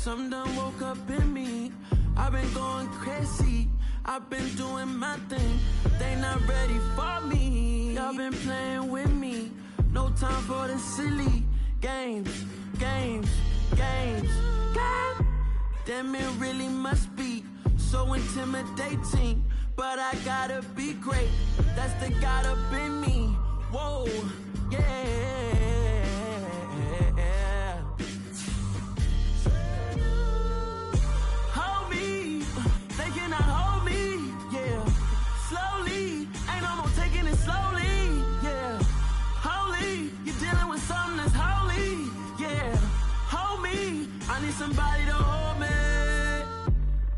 Something done woke up in me. I've been going crazy. I've been doing my thing. They not ready for me. Y'all been playing with me. No time for the silly games. Damn, it really must be so intimidating. But I gotta be great. That's the God up in me. Whoa, yeah. Hold me, they cannot hold me, yeah. Slowly, ain't no more taking it slowly, yeah. Holy, you're dealing with something that's holy, yeah. Hold me, I need somebody to hold me.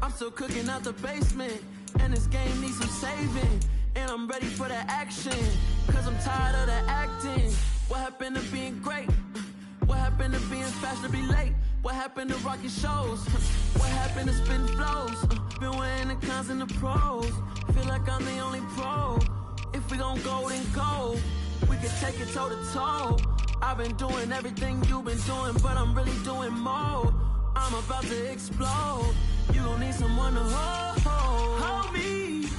I'm still cooking out the basement, and this game needs some saving. And I'm ready for the action, cause I'm tired of the acting. What happened to being great? What happened to being fashionably late? What happened to rocking shows? What happened to spitting flows? Been wearing the cons and the pros. Feel like I'm the only pro. If we gon' go, then go. We can take it toe to toe. I've been doing everything you've been doing, but I'm really doing more. I'm about to explode. You gon' need someone to hold me.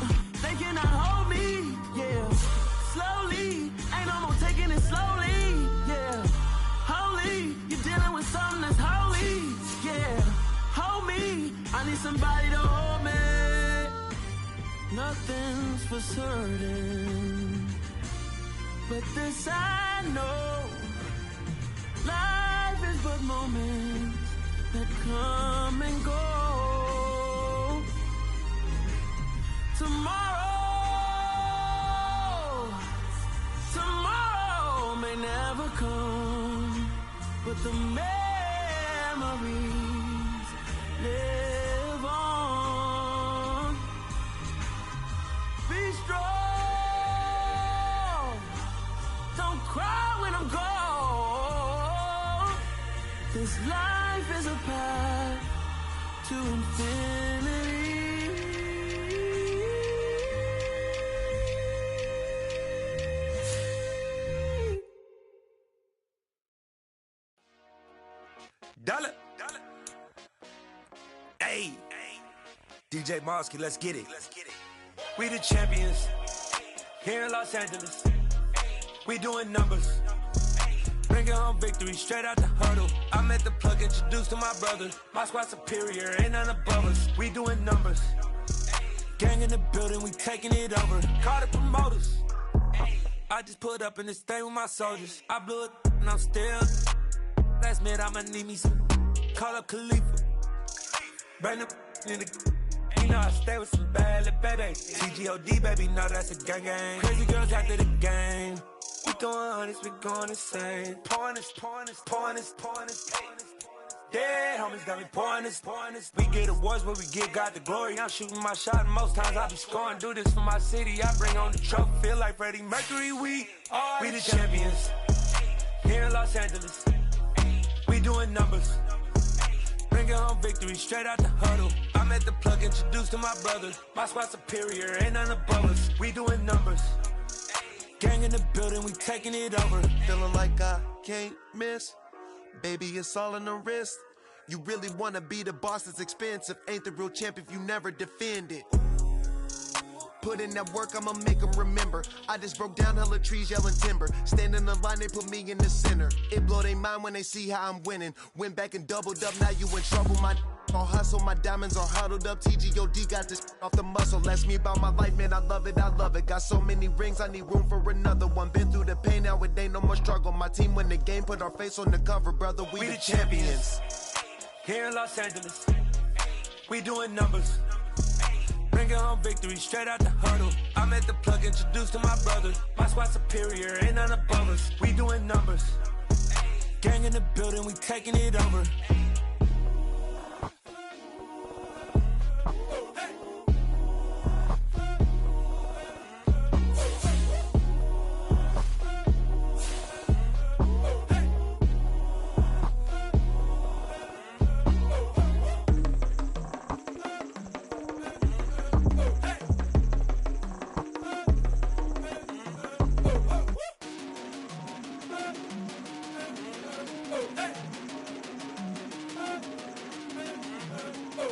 They cannot hold me, yeah. Slowly, ain't no more taking it slowly, yeah. Holy, you're dealing with something that's holy, yeah. Hold me, I need somebody to hold me. Nothing's for certain, but this I know. Life is but moments that come and go. Tomorrow may never come, but the memories live on. Be strong, don't cry when I'm gone. This life is a path to infinity. Dollar. Hey. DJ Mosky, let's get it. We the champions here in Los Angeles. We doing numbers. Bringing home victory straight out the huddle. I met the plug, introduced to my brother. My squad superior, ain't none above us. We doing numbers. Gang in the building, we taking it over. Call the promoters. I just put up in this thing with my soldiers. I blew it and I'm still. Last minute, I'ma need me some. Call up Khalifa. Bring them in the. You know I stay with some bad little baby. TGOD, baby, no, that's a gang gang. Crazy girls after the game. We going honest, we going insane. Pouring this. Dead homies got me pouring this. We get awards, but we give God the glory. I'm shooting my shot, and most times I be scoring. Do this for my city, I bring on the trophy. Feel like Freddie Mercury, we the champions here in Los Angeles. We doing numbers. Bringing home victory straight out the huddle. I met the plug, introduced to my brother. My squad superior, ain't none above us. We doing numbers. Gang in the building, we taking it over. Feeling like I can't miss. Baby, it's all in the wrist. You really wanna be the boss, it's expensive. Ain't the real champ if you never defend it. Put in that work, I'ma make them remember. I just broke down hella trees, yelling timber. Stand in the line, they put me in the center. It blow their mind when they see how I'm winning. Went back and doubled up, now you in trouble. My all hustle, my diamonds are huddled up. TGOD got this off the muscle. Ask me about my life, man, I love it. Got so many rings, I need room for another one. Been through the pain, now it ain't no more struggle. My team win the game, put our face on the cover, brother. We the champions. Here in Los Angeles, we doing numbers. Bringing home victory straight out the huddle. I met the plug, introduced to my brother. My squad superior, ain't none above us. We doing numbers. Gang in the building, we taking it over.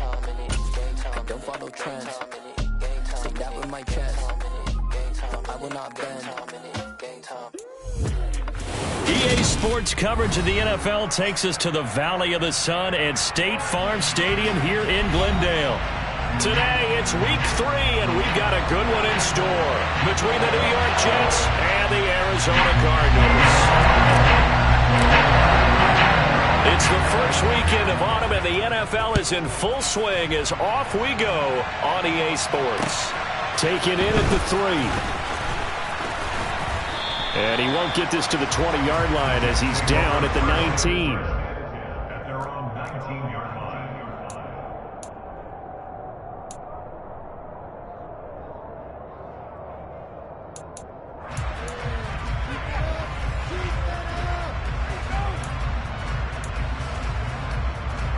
I don't follow trends. Say that with my chest. I will not bend. EA Sports coverage of the NFL takes us to the Valley of the Sun at State Farm Stadium here in Glendale. Today, it's week 3, and we've got a good one in store between the New York Jets and the Arizona Cardinals. It's the first weekend of autumn, and the NFL is in full swing as off we go on EA Sports. Taken in at the 3. And he won't get this to the 20-yard line as he's down at the 19. At their own 19-yard line.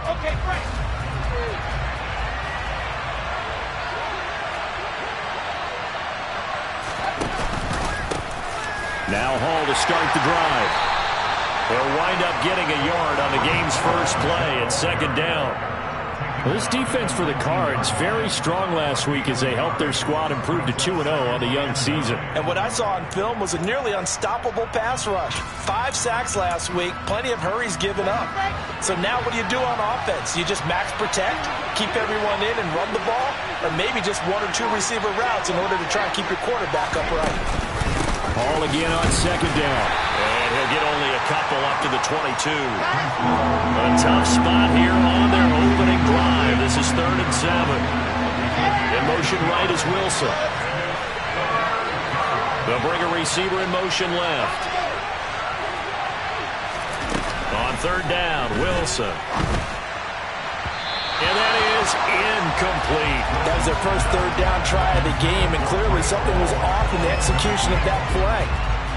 Okay, Frank. Now Hall to start the drive. He'll wind up getting a yard on the game's first play at second down. Well, this defense for the Cards, very strong last week as they helped their squad improve to 2-0 on the young season. And what I saw on film was a nearly unstoppable pass rush. 5 sacks last week, plenty of hurries given up. So now what do you do on offense? You just max protect, keep everyone in and run the ball, or maybe just 1 or 2 receiver routes in order to try and keep your quarterback upright. Hall again on second down. And he'll get only a couple up to the 22. A tough spot here on their opening drive. This is 3rd and 7. In motion right is Wilson. They'll bring a receiver in motion left. On 3rd down, Wilson. And that is incomplete. That was their first 3rd down try of the game, and clearly something was off in the execution of that play.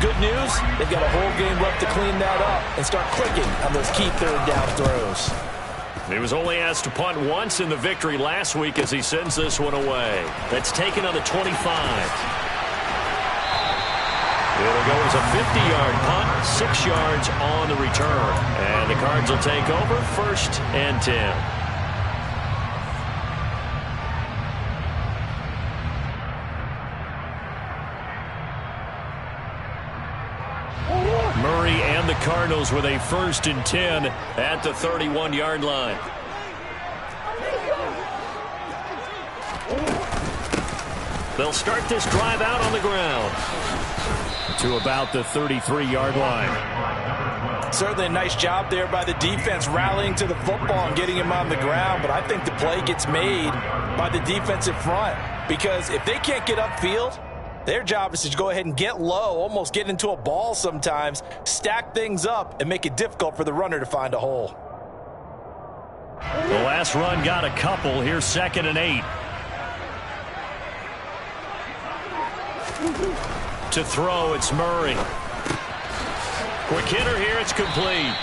Good news, they've got a whole game left to clean that up and start clicking on those key 3rd down throws. He was only asked to punt once in the victory last week as he sends this one away. That's taken on the 25. It'll go as a 50-yard punt, 6 yards on the return. And the Cards will take over 1st and 10. Murray and the Cardinals with a 1st and 10 at the 31-yard line. They'll start this drive out on the ground to about the 33-yard line. Certainly a nice job there by the defense rallying to the football and getting him on the ground, but I think the play gets made by the defensive front because if they can't get upfield, their job is to go ahead and get low, almost get into a ball sometimes, stack things up, and make it difficult for the runner to find a hole. The last run got a couple. Here's 2nd and 8. To throw, it's Murray. Quick hitter here, it's complete.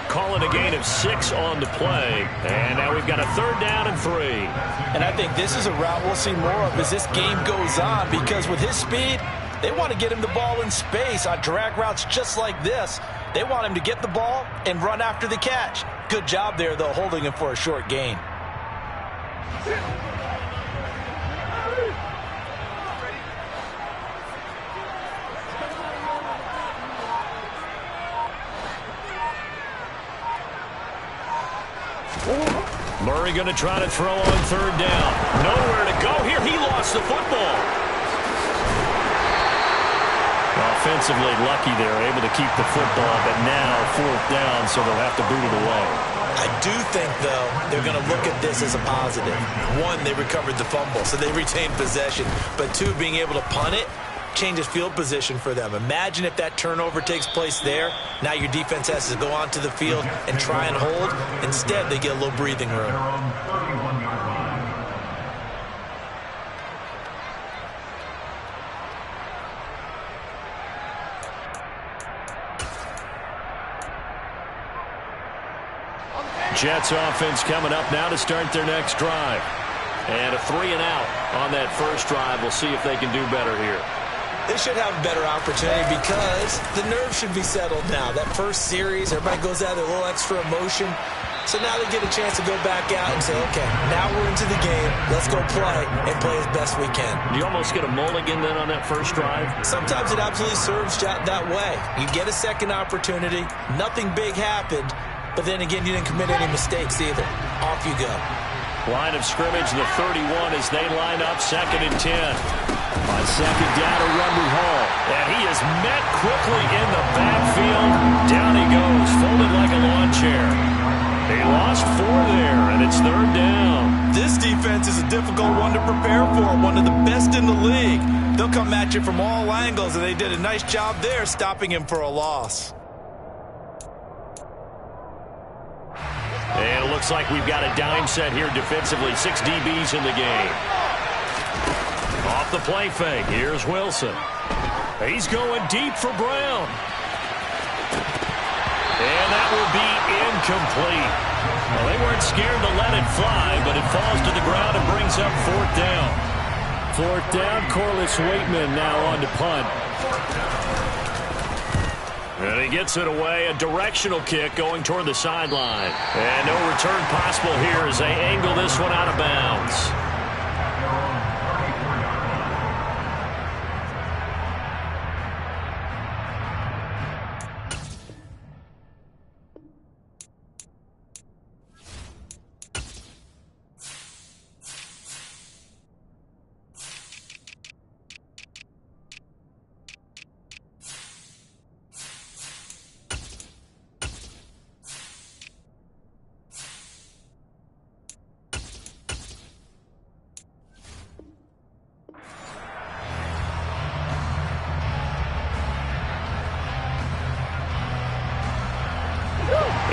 Call it a gain of 6 on the play. And now we've got a 3rd down and 3. And I think this is a route we'll see more of as this game goes on because with his speed, they want to get him the ball in space on drag routes just like this. They want him to get the ball and run after the catch. Good job there, though, holding him for a short gain. Murray going to try to throw on 3rd down. Nowhere to go here. He lost the football. Offensively lucky they're able to keep the football, but now 4th down, so they'll have to boot it away. I do think, though, they're going to look at this as a positive. 1, they recovered the fumble, so they retained possession. But 2, being able to punt it changes field position for them. Imagine if that turnover takes place there. Now your defense has to go onto the field and try and hold. Instead, they get a little breathing room. Jets offense coming up now to start their next drive. And a 3-and-out on that first drive. We'll see if they can do better here. They should have a better opportunity because the nerves should be settled now. That first series, everybody goes out with a little extra emotion. So now they get a chance to go back out and say, okay, now we're into the game. Let's go play and play as best we can. Do you almost get a mulligan then on that first drive? Sometimes it absolutely serves that way. You get a second opportunity. Nothing big happened. But then again, you didn't commit any mistakes either. Off you go. Line of scrimmage, the 31 as they line up 2nd and 10. On 2nd down, a run with Hall. And he is met quickly in the backfield. Down he goes, folded like a lawn chair. They lost 4 there, and it's 3rd down. This defense is a difficult one to prepare for, one of the best in the league. They'll come at you from all angles, and they did a nice job there stopping him for a loss. And it looks like we've got a dime set here defensively. 6 DBs in the game. Off the play fake. Here's Wilson. He's going deep for Brown. And that will be incomplete. Well, they weren't scared to let it fly, but it falls to the ground and brings up 4th down. 4th down, Corliss Waitman now on to punt. And he gets it away, a directional kick going toward the sideline. And no return possible here as they angle this one out of bounds.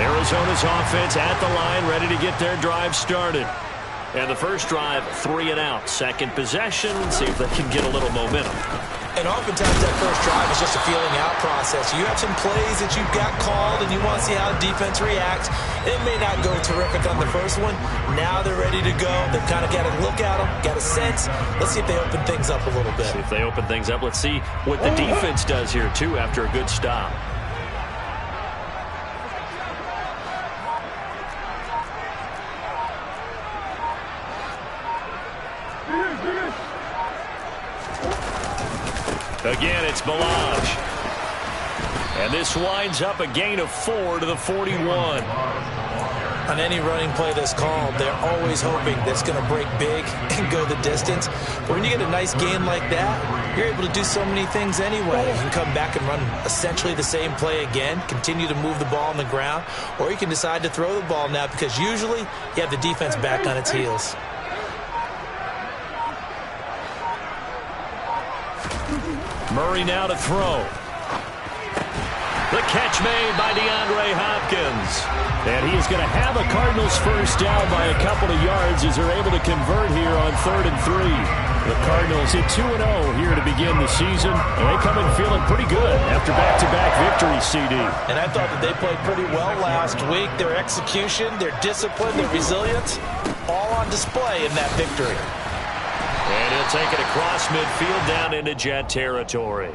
Arizona's offense at the line, ready to get their drive started. And the first drive, 3 and out. Second possession, see if they can get a little momentum. And oftentimes that first drive is just a feeling out process. You have some plays that you've got called and you want to see how the defense reacts. It may not go terrific on the first one. Now they're ready to go. They've kind of got to look at them, got a sense. Let's see if they open things up a little bit. See if they open things up. Let's see what the defense does here, too, after a good stop. Again, it's Balaj. And this winds up a gain of 4 to the 41. On any running play that's called, they're always hoping that it's going to break big and go the distance. But when you get a nice gain like that, you're able to do so many things anyway. You can come back and run essentially the same play again, continue to move the ball on the ground, or you can decide to throw the ball now because usually you have the defense back on its heels. Murray now to throw. The catch made by DeAndre Hopkins. And he is going to have a Cardinals first down by a couple of yards as they're able to convert here on 3rd and 3. The Cardinals hit 2-0 here to begin the season. And they come in feeling pretty good after back-to-back victories, CD. And I thought that they played pretty well last week. Their execution, their discipline, their resilience, all on display in that victory. And he'll take it across midfield down into Jet territory.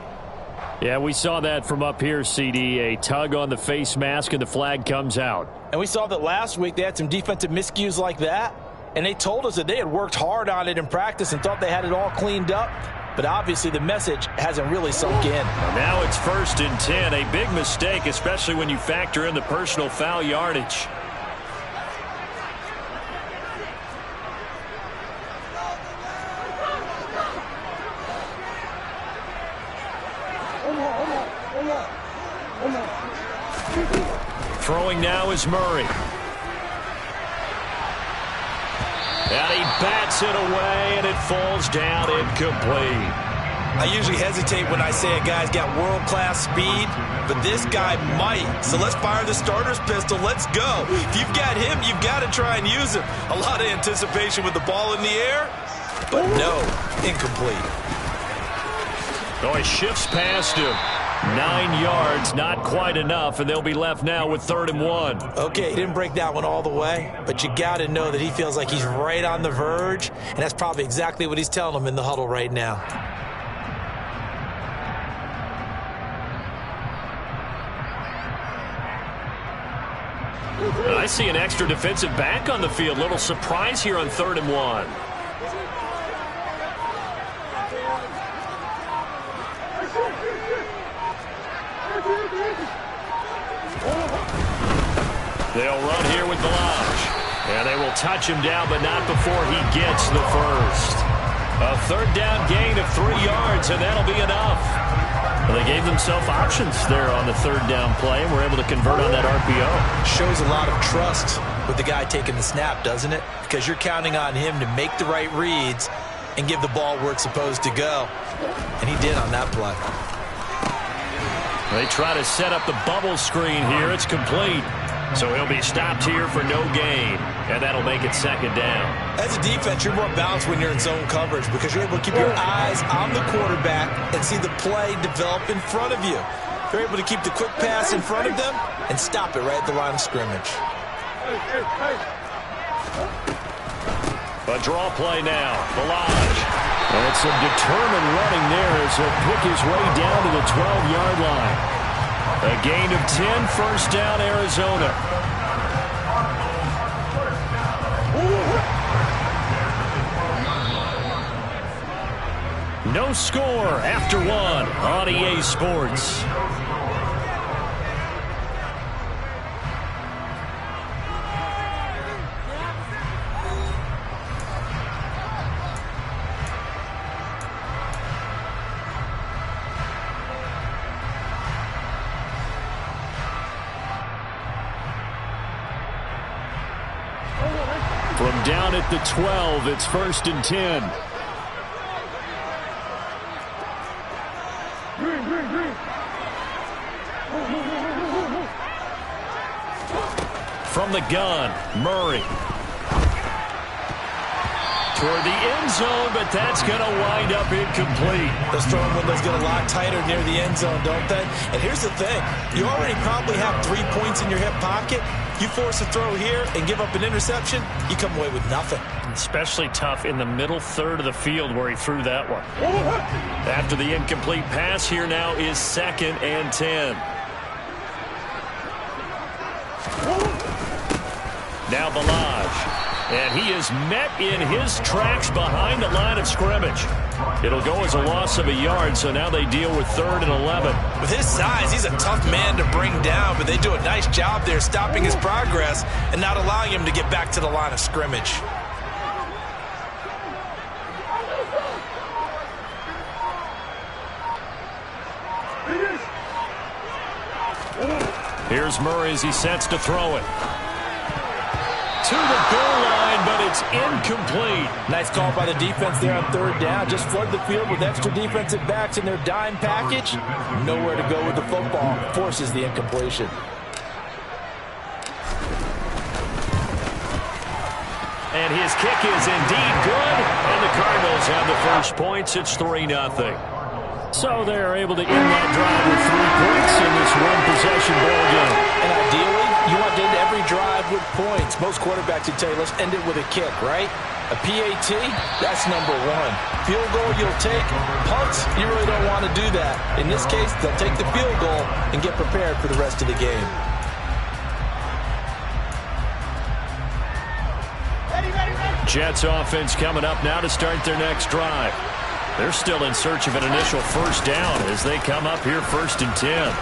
Yeah, we saw that from up here, CD. A tug on the face mask, and the flag comes out. And we saw that last week they had some defensive miscues like that. And they told us that they had worked hard on it in practice and thought they had it all cleaned up. But obviously the message hasn't really sunk in. Now it's 1st and 10. A big mistake, especially when you factor in the personal foul yardage. Throwing now is Murray. And he bats it away, and it falls down incomplete. I usually hesitate when I say a guy's got world-class speed, but this guy might. So let's fire the starter's pistol. Let's go. If you've got him, you've got to try and use him. A lot of anticipation with the ball in the air, but no, incomplete. Oh, he shifts past him. 9 yards, not quite enough, and they'll be left now with 3rd and 1. Okay, he didn't break that one all the way, but you got to know that he feels like he's right on the verge, and that's probably exactly what he's telling them in the huddle right now. I see an extra defensive back on the field. Little surprise here on 3rd and 1. They'll run here with Balaj. And they will touch him down, but not before he gets the first. A 3rd down gain of 3 yards, and that'll be enough. Well, they gave themselves options there on the 3rd down play, and were able to convert on that RPO. Shows a lot of trust with the guy taking the snap, doesn't it? Because you're counting on him to make the right reads and give the ball where it's supposed to go. And he did on that play. They try to set up the bubble screen here. It's complete. So he'll be stopped here for no gain, and that'll make it 2nd down. As a defense, you're more balanced when you're in zone coverage because you're able to keep your eyes on the quarterback and see the play develop in front of you. You're able to keep the quick pass in front of them and stop it right at the line of scrimmage. A draw play now. Balaj. And some determined running there as he'll pick his way down to the 12-yard line. A gain of 10, 1st down, Arizona. No score after 1 on EA Sports. From down at the 12, it's 1st and 10. From the gun, Murray. Toward the end zone, but that's going to wind up incomplete. Those throwing windows get a lot tighter near the end zone, don't they? And here's the thing. You already probably have 3 points in your hip pocket. You force a throw here and give up an interception, you come away with nothing. Especially tough in the middle 3rd of the field where he threw that one. After the incomplete pass, here now is 2nd and 10. Now Balaj. And he is met in his tracks behind the line of scrimmage. It'll go as a loss of a yard, so now they deal with 3rd and 11. With his size, he's a tough man to bring down, but they do a nice job there stopping his progress and not allowing him to get back to the line of scrimmage. Here's Murray as he sets to throw it. To the goal line, but it's incomplete. Nice call by the defense there on 3rd down. Just flood the field with extra defensive backs in their dime package. Nowhere to go with the football. Forces the incompletion. And his kick is indeed good. And the Cardinals have the first points. It's 3-0. So they're able to end that drive with 3 points in this one-possession ball game. And ideally, you want to end every drive with points. Most quarterbacks would tell you, let's end it with a kick, right? A PAT, that's number 1. Field goal you'll take. Punts, you really don't want to do that. In this case, they'll take the field goal and get prepared for the rest of the game. Jets offense coming up now to start their next drive. They're still in search of an initial 1st down as they come up here 1st and 10.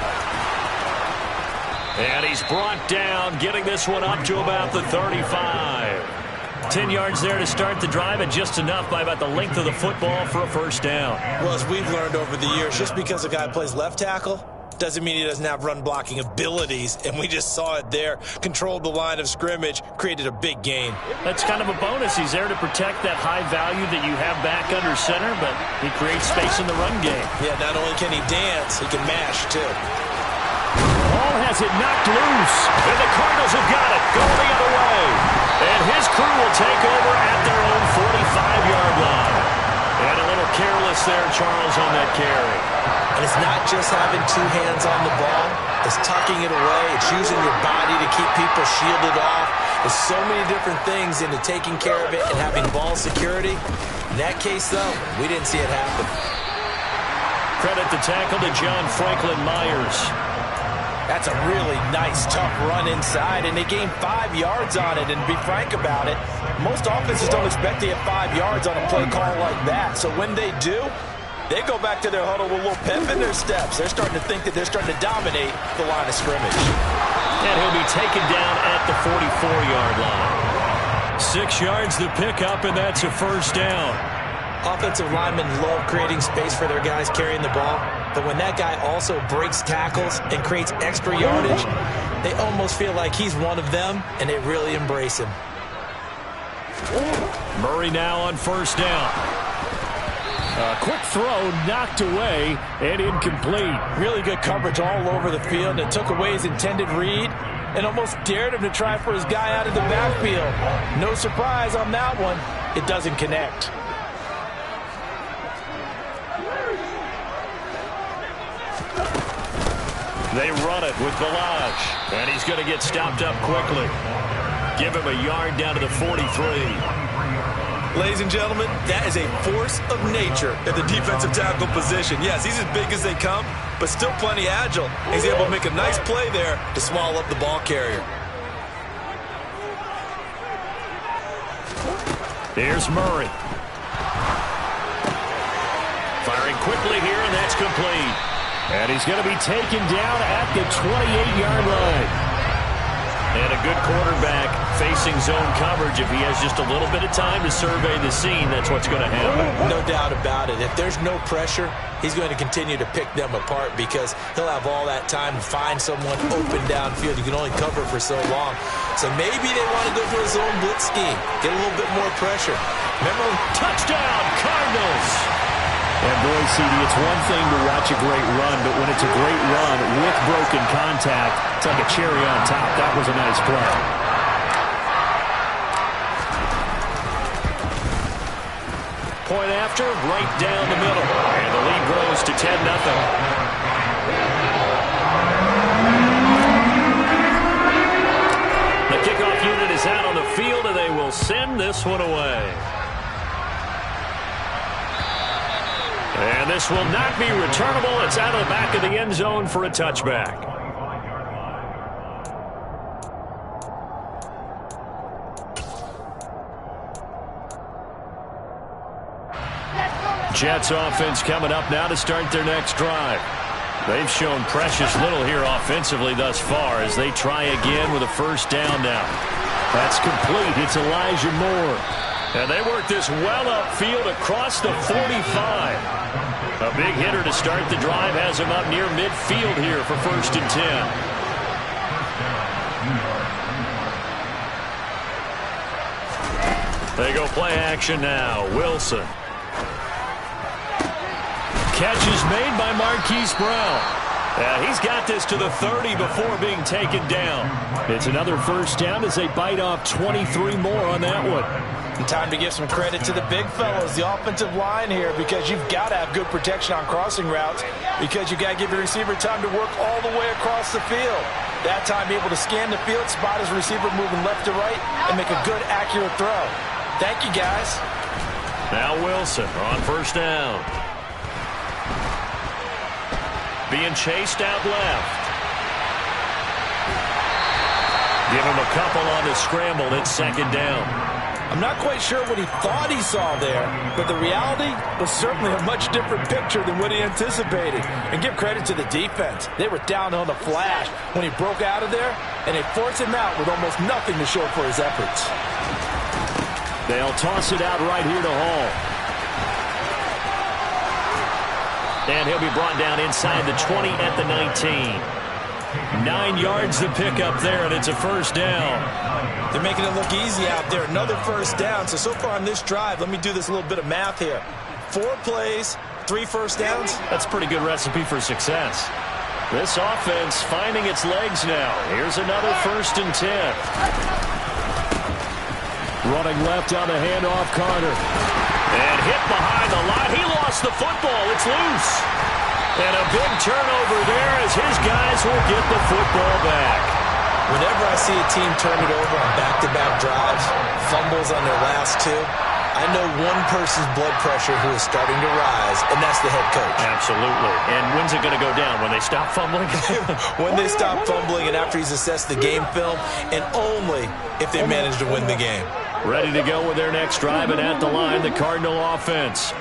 And he's brought down, getting this one up to about the 35. 10 yards there to start the drive, and just enough by about the length of the football for a 1st down. Well, as we've learned over the years, just because a guy plays left tackle doesn't mean he doesn't have run blocking abilities, and we just saw it there. Controlled the line of scrimmage, created a big gain. That's kind of a bonus. He's there to protect that high value that you have back under center, but he creates space in the run game. Yeah, not only can he dance, he can mash, too. Ball has it knocked loose, and the Cardinals have got it going the other way. And his crew will take over at their own 45-yard line. And a little careless there, Charles, on that carry. And it's not just having 2 hands on the ball. It's tucking it away. It's using your body to keep people shielded off. There's so many different things into taking care of it and having ball security. In that case, though, we didn't see it happen. Credit the tackle to John Franklin Myers. That's a really nice, tough run inside, and they gained 5 yards on it. And to be frank about it, most offenses don't expect to get 5 yards on a play call like that. So when they do, they go back to their huddle with a little pep in their steps. They're starting to think that they're starting to dominate the line of scrimmage. And he'll be taken down at the 44-yard line. 6 yards to pick up, and that's a first down. Offensive linemen love creating space for their guys carrying the ball, but when that guy also breaks tackles and creates extra yardage, they almost feel like he's one of them, and they really embrace him. Murray now on first down. A quick throw knocked away and incomplete. Really good coverage all over the field. It took away his intended read and almost dared him to try for his guy out of the backfield. No surprise on that one. It doesn't connect. They run it with Balaj, and he's going to get stopped up quickly. Give him a yard down to the 43. Ladies and gentlemen, that is a force of nature at the defensive tackle position. Yes, he's as big as they come, but still plenty agile. He's able to make a nice play there to swallow up the ball carrier. Here's Murray. Firing quickly here, and that's complete. And he's going to be taken down at the 28-yard line. And a good quarterback facing zone coverage. If he has just a little bit of time to survey the scene, that's what's going to happen. No doubt about it. If there's no pressure, he's going to continue to pick them apart because he'll have all that time to find someone open downfield. You can only cover for so long. So maybe they want to go for a zone blitz scheme, get a little bit more pressure. Remember, touchdown, Cardinals! And boy, CD, it's one thing to watch a great run, but when it's a great run with broken contact, it's like a cherry on top. That was a nice play. Point after, right down the middle. And the lead grows to 10-0. The kickoff unit is out on the field, and they will send this one away. And this will not be returnable. It's out of the back of the end zone for a touchback. Jets offense coming up now to start their next drive. They've shown precious little here offensively thus far as they try again with a first down now. That's complete. It's Elijah Moore. And they work this well upfield across the 45. A big hitter to start the drive has him up near midfield here for 1st and 10. They go play action now. Wilson. Catch is made by Marquise Brown. He's got this to the 30 before being taken down. It's another first down as they bite off 23 more on that one. And time to give some credit to the big fellows, the offensive line here, because you've got to have good protection on crossing routes because you've got to give your receiver time to work all the way across the field. That time, be able to scan the field, spot his receiver moving left to right, and make a good, accurate throw. Thank you, guys. Now Wilson on first down. Being chased out left. Give him a couple on the scramble. It's 2nd down. I'm not quite sure what he thought he saw there, but the reality was certainly a much different picture than what he anticipated. And give credit to the defense. They were down on the flash when he broke out of there, and they forced him out with almost nothing to show for his efforts. They'll toss it out right here to Hall. And he'll be brought down inside the 20 at the 19. 9 yards to pick up there, and it's a first down. They're making it look easy out there. Another first down. So far on this drive, let me do this little bit of math here. 4 plays, 3 first downs. That's a pretty good recipe for success. This offense finding its legs now. Here's another 1st and 10. Running left on the handoff, Carter. And hit behind the line. He lost the football. It's loose. And a big turnover there as his guys will get the football back. Whenever I see a team turn it over on back-to-back drives, fumbles on their last 2, I know one person's blood pressure who is starting to rise, and that's the head coach. Absolutely. And when's it going to go down? When they stop fumbling? When they stop fumbling and after he's assessed the game film, and only if they manage to win the game. Ready to go with their next drive, and at the line, the Cardinal offense.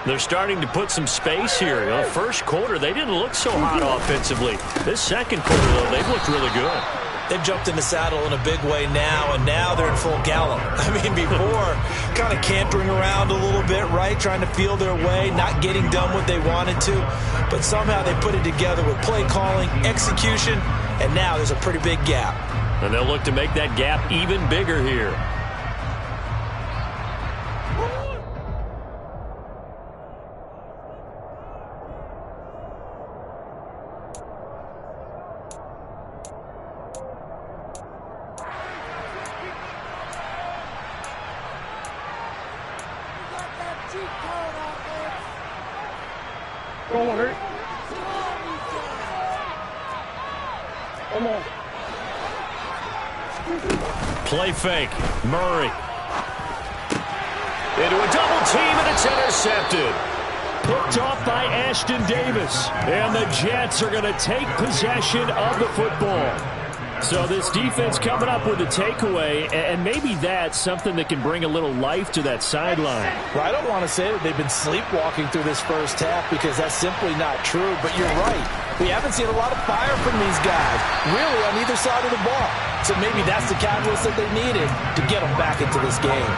They're starting to put some space here. You know, first quarter, they didn't look so hot offensively. This second quarter, though, they've looked really good. They've jumped in the saddle in a big way now, and now they're in full gallop. I mean, before, kind of cantering around a little bit, right? Trying to feel their way, not getting done what they wanted to. But somehow they put it together with play calling, execution, and now there's a pretty big gap. And they'll look to make that gap even bigger here. Play fake. Murray. Into a double team, and it's intercepted. Picked off by Ashton Davis. And the Jets are going to take possession of the football. So this defense coming up with a takeaway, and maybe that's something that can bring a little life to that sideline. Well, I don't want to say that they've been sleepwalking through this first half because that's simply not true, but you're right. We haven't seen a lot of fire from these guys, really, on either side of the ball. So maybe that's the catalyst that they needed to get them back into this game.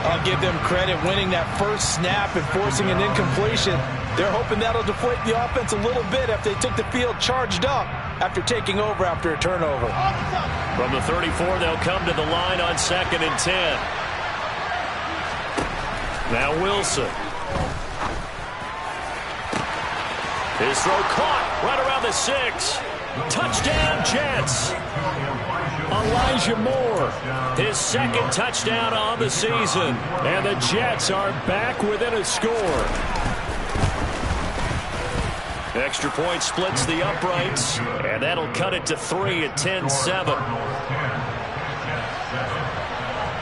I'll give them credit winning that first snap and forcing an incompletion. They're hoping that'll deflate the offense a little bit if they took the field charged up after taking over after a turnover. From the 34, they'll come to the line on 2nd and 10. Now Wilson. His throw caught right around the 6. Touchdown, Jets. Elijah Moore, his second touchdown on the season. And the Jets are back within a score. Extra point splits the uprights, and that'll cut it to 3 at 10-7.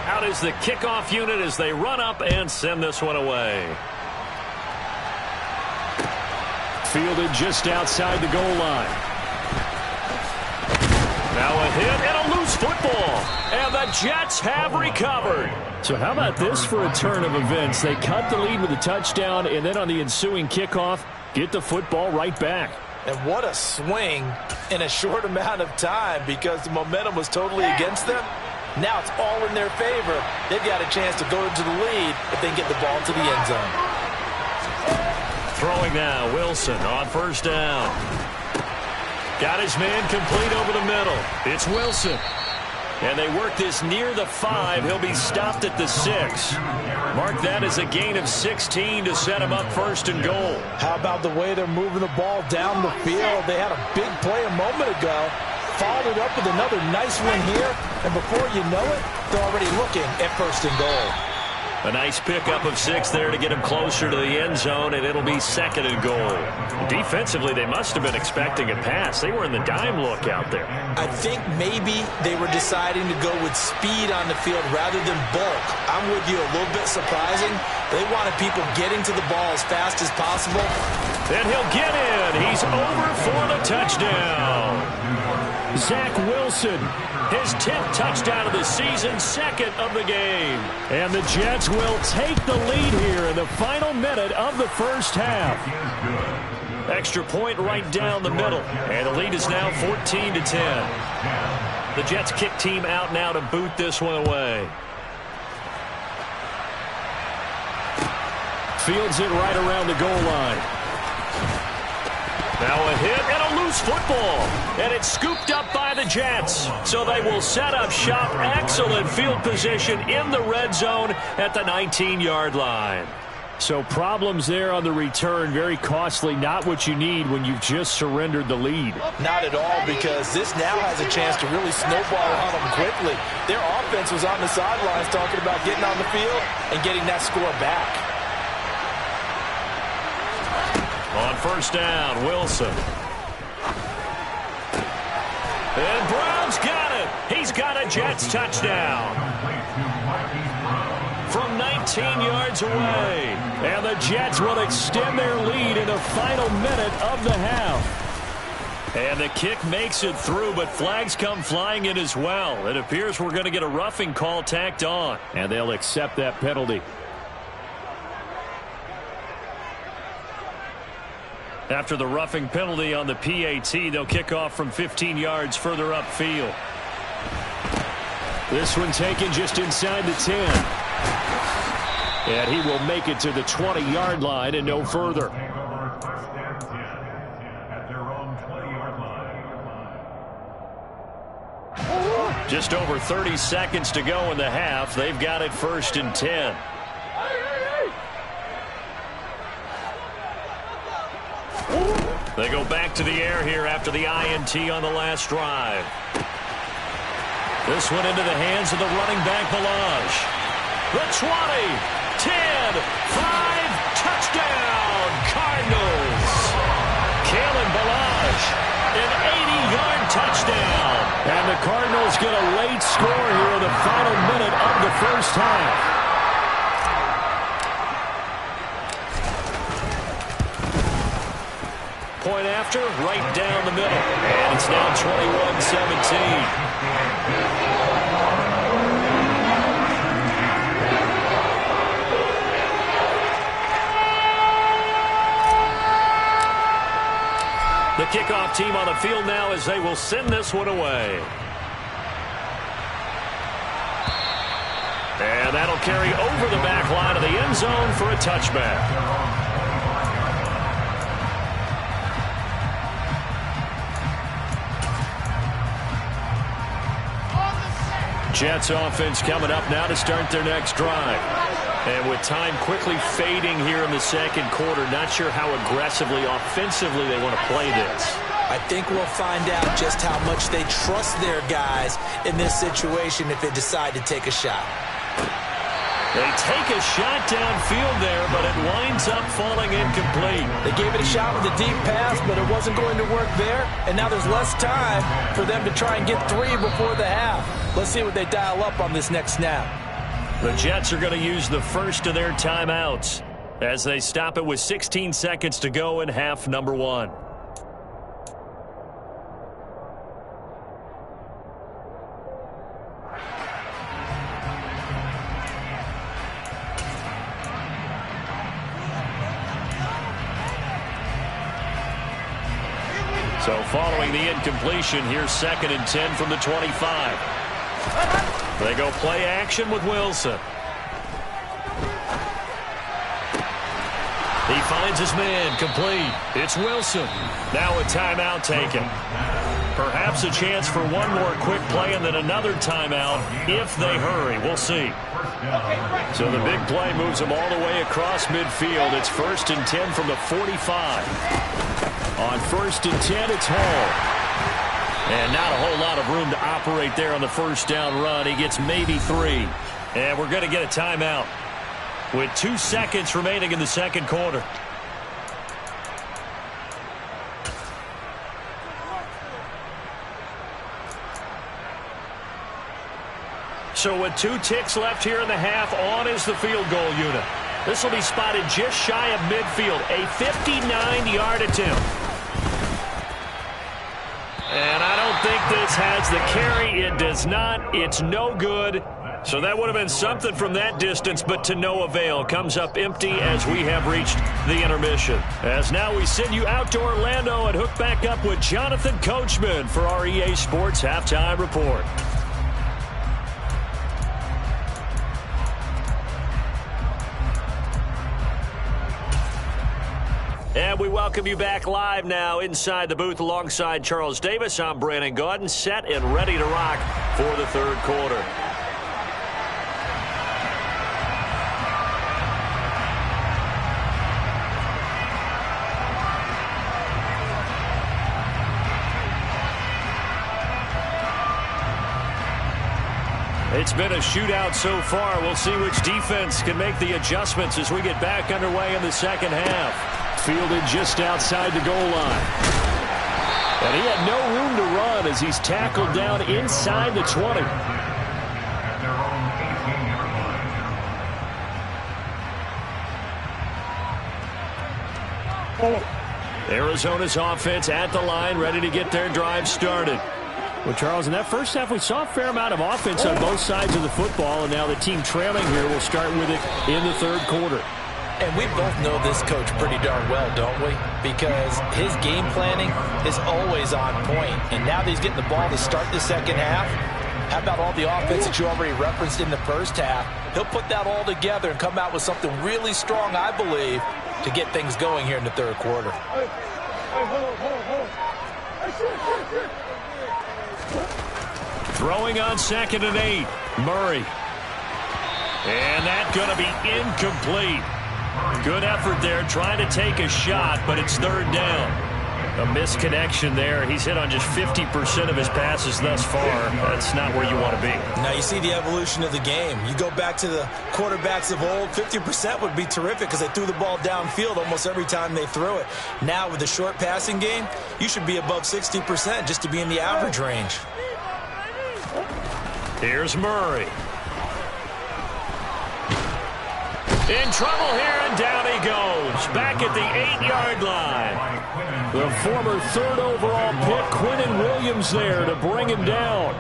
Out is the kickoff unit as they run up and send this one away. Fielded just outside the goal line. Now a hit and a loose football, and the Jets have recovered. So how about this for a turn of events? They cut the lead with a touchdown, and then on the ensuing kickoff, get the football right back. And what a swing in a short amount of time because the momentum was totally against them. Now it's all in their favor. They've got a chance to go into the lead if they can get the ball into the end zone. Throwing now, Wilson on first down. Got his man complete over the middle. It's Wilson. And they work this near the 5. He'll be stopped at the 6. Mark that as a gain of 16 to set him up 1st and goal. How about the way they're moving the ball down the field? They had a big play a moment ago. Followed it up with another nice one here. And before you know it, they're already looking at 1st and goal. A nice pickup of 6 there to get him closer to the end zone, and it'll be 2nd and goal. Defensively, they must have been expecting a pass. They were in the dime look out there. I think maybe they were deciding to go with speed on the field rather than bulk. I'm with you, a little bit surprising. They wanted people getting to the ball as fast as possible. And he'll get in. He's over for the touchdown. Zach Wilson, his 10th touchdown of the season, 2nd of the game. And the Jets will take the lead here in the final minute of the first half. Extra point right down the middle. And the lead is now 14-10. The Jets kick team out now to boot this one away. Fields it right around the goal line. Now a hit and a loose football. And it's scooped up by the Jets. So they will set up shop. Excellent field position in the red zone at the 19-yard line. So problems there on the return. Very costly. Not what you need when you've just surrendered the lead. Not at all, because this now has a chance to really snowball on them quickly. Their offense was on the sidelines talking about getting on the field and getting that score back. On first down, Wilson. And Brown's got it. He's got a Jets touchdown. From 19 14 yards away. And the Jets will extend their lead in the final minute of the half. And the kick makes it through, but flags come flying in as well. It appears we're going to get a roughing call tacked on, and they'll accept that penalty. After the roughing penalty on the PAT, they'll kick off from 15 yards further upfield. This one taken just inside the 10. And he will make it to the 20-yard line and no further. Just over 30 seconds to go in the half. They've got it 1st and 10. They go back to the air here after the INT on the last drive. This one into the hands of the running back, Balaj. The 20, 10, 5, touchdown, Cardinals. Kalen Balaj, an 80-yard touchdown. And the Cardinals get a late score here in the final minute of the first half. Point after, right down the middle. And it's now 21-17. The kickoff team on the field now as they will send this one away. And that'll carry over the back line of the end zone for a touchback. Jets offense coming up now to start their next drive. And with time quickly fading here in the second quarter, not sure how aggressively, offensively they want to play this. I think we'll find out just how much they trust their guys in this situation if they decide to take a shot. They take a shot downfield there, but it winds up falling incomplete. They gave it a shot with a deep pass, but it wasn't going to work there. And now there's less time for them to try and get 3 before the half. Let's see what they dial up on this next snap. The Jets are going to use the first of their timeouts as they stop it with 16 seconds to go in half number 1. So following the incompletion, here's 2nd and 10 from the 25. They go play action with Wilson. He finds his man, complete. It's Wilson. Now a timeout taken. Perhaps a chance for one more quick play and then another timeout if they hurry. We'll see. So the big play moves them all the way across midfield. It's 1st and 10 from the 45. On 1st and 10, it's Hall. And not a whole lot of room to operate there on the first down run. He gets maybe 3. And we're going to get a timeout with 2 seconds remaining in the second quarter. So with 2 ticks left here in the half, on is the field goal unit. This will be spotted just shy of midfield, a 59-yard attempt. And I don't think this has the carry. It does not. It's no good. So that would have been something from that distance, but to no avail. Comes up empty as we have reached the intermission. As now we send you out to Orlando and hook back up with Jonathan Coachman for our EA Sports Halftime Report. And we welcome you back live now inside the booth alongside Charles Davis. I'm Brandon Gaudin, set and ready to rock for the third quarter. It's been a shootout so far. We'll see which defense can make the adjustments as we get back underway in the second half. Fielded just outside the goal line. And he had no room to run as he's tackled down inside the 20. Arizona's offense at the line, ready to get their drive started. Well, Charles, in that first half, we saw a fair amount of offense on both sides of the football, and now the team trailing here will start with it in the third quarter. And we both know this coach pretty darn well, don't we? Because his game planning is always on point. And now that he's getting the ball to start the second half, how about all the offense that you already referenced in the first half? He'll put that all together and come out with something really strong, I believe, to get things going here in the third quarter. Throwing on 2nd and 8. Murray. And that's going to be incomplete. Good effort there, trying to take a shot, but it's third down. A misconnection there. He's hit on just 50% of his passes thus far. That's not where you want to be. Now you see the evolution of the game. You go back to the quarterbacks of old, 50% would be terrific because they threw the ball downfield almost every time they threw it. Now with the short passing game, you should be above 60% just to be in the average range. Here's Murray. In trouble here, and down he goes. Back at the 8-yard line. The former 3rd overall pick, Quinnen Williams, there to bring him down.